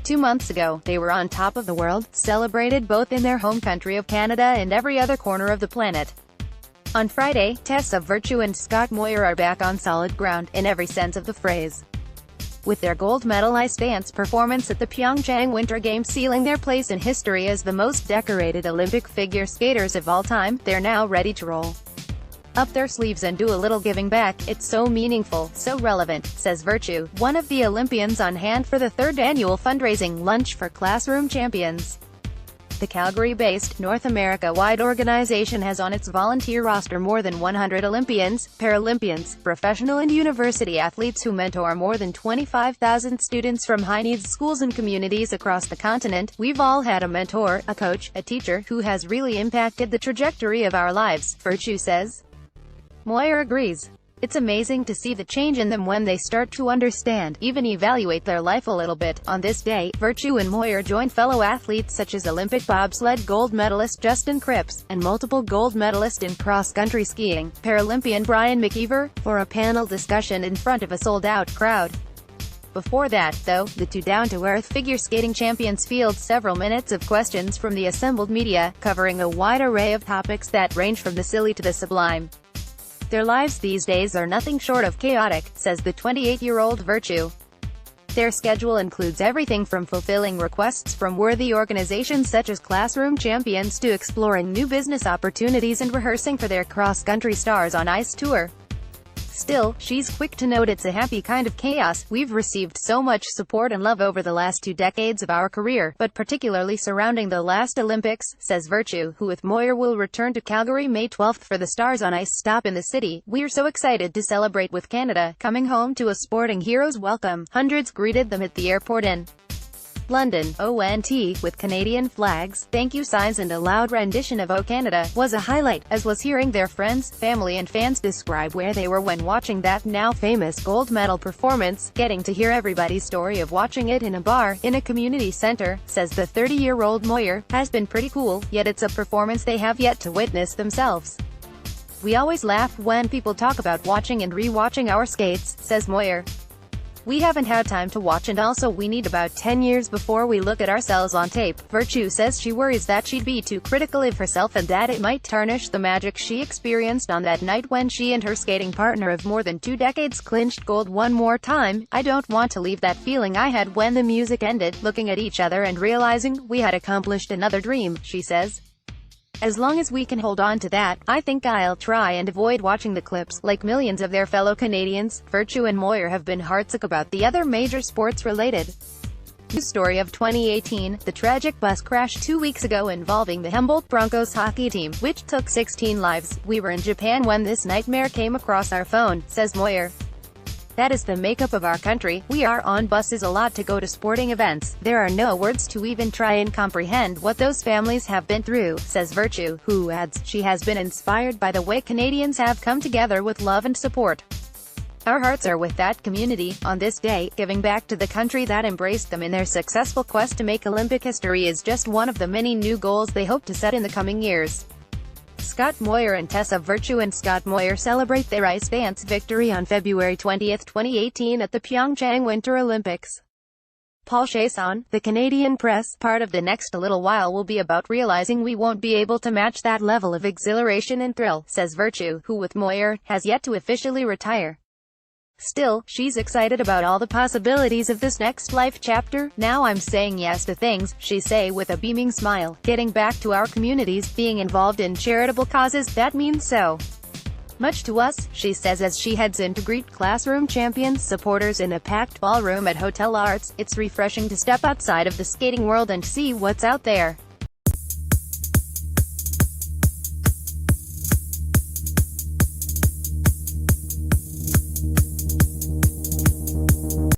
2 months ago, they were on top of the world, celebrated both in their home country of Canada and every other corner of the planet. On Friday, Tessa Virtue and Scott Moir are back on solid ground, in every sense of the phrase. With their gold medal ice dance performance at the Pyeongchang Winter Games sealing their place in history as the most decorated Olympic figure skaters of all time, they're now ready to roll up their sleeves and do a little giving back. It's so meaningful, so relevant, says Virtue, one of the Olympians on hand for the third annual fundraising lunch for classroom champions. The Calgary-based, North America-wide organization has on its volunteer roster more than 100 Olympians, Paralympians, professional and university athletes who mentor more than 25,000 students from high-needs schools and communities across the continent. We've all had a mentor, a coach, a teacher, who has really impacted the trajectory of our lives, Virtue says. Moir agrees. It's amazing to see the change in them when they start to understand, even evaluate their life a little bit. On this day, Virtue and Moir joined fellow athletes such as Olympic bobsled gold medalist Justin Cripps, and multiple gold medalist in cross-country skiing, Paralympian Brian McKeever, for a panel discussion in front of a sold-out crowd. Before that, though, the two down-to-earth figure skating champions field several minutes of questions from the assembled media, covering a wide array of topics that range from the silly to the sublime. Their lives these days are nothing short of chaotic, says the 28-year-old Virtue. Their schedule includes everything from fulfilling requests from worthy organizations such as Classroom Champions to exploring new business opportunities and rehearsing for their cross-country Stars on Ice tour. Still, she's quick to note it's a happy kind of chaos. We've received so much support and love over the last 2 decades of our career, but particularly surrounding the last Olympics, says Virtue, who with Moir will return to Calgary May 12th for the Stars on Ice stop in the city. We're so excited to celebrate with Canada, coming home to a sporting hero's welcome. Hundreds greeted them at the airport in London, ONT, with Canadian flags, thank you signs and a loud rendition of O Canada, was a highlight, as was hearing their friends, family and fans describe where they were when watching that now famous gold medal performance. Getting to hear everybody's story of watching it in a bar, in a community center, says the 30-year-old Moir, has been pretty cool, yet it's a performance they have yet to witness themselves. We always laugh when people talk about watching and re-watching our skates, says Moir. We haven't had time to watch and also we need about 10 years before we look at ourselves on tape. Virtue says she worries that she'd be too critical of herself and that it might tarnish the magic she experienced on that night when she and her skating partner of more than 2 decades clinched gold one more time. I don't want to leave that feeling I had when the music ended, looking at each other and realizing we had accomplished another dream, she says. As long as we can hold on to that, I think I'll try and avoid watching the clips. Like millions of their fellow Canadians, Virtue and Moir have been heartsick about the other major sports-related news story of 2018, the tragic bus crash 2 weeks ago involving the Humboldt Broncos hockey team, which took 16 lives. We were in Japan when this nightmare came across our phone, says Moir. That is the makeup of our country. We are on buses a lot to go to sporting events. There are no words to even try and comprehend what those families have been through, says Virtue, who adds, she has been inspired by the way Canadians have come together with love and support. Our hearts are with that community. On this day, giving back to the country that embraced them in their successful quest to make Olympic history is just one of the many new goals they hope to set in the coming years. Scott Moir and Tessa Virtue and Scott Moir celebrate their ice dance victory on February 20, 2018 at the Pyeongchang Winter Olympics. Paul Chasson, the Canadian press, part of the next little while will be about realizing we won't be able to match that level of exhilaration and thrill, says Virtue, who with Moir, has yet to officially retire. Still, she's excited about all the possibilities of this next life chapter. Now I'm saying yes to things, she say with a beaming smile. Getting back to our communities, being involved in charitable causes, that means so much to us, she says as she heads in to greet Classroom Champions supporters in a packed ballroom at Hotel Arts. It's refreshing to step outside of the skating world and see what's out there.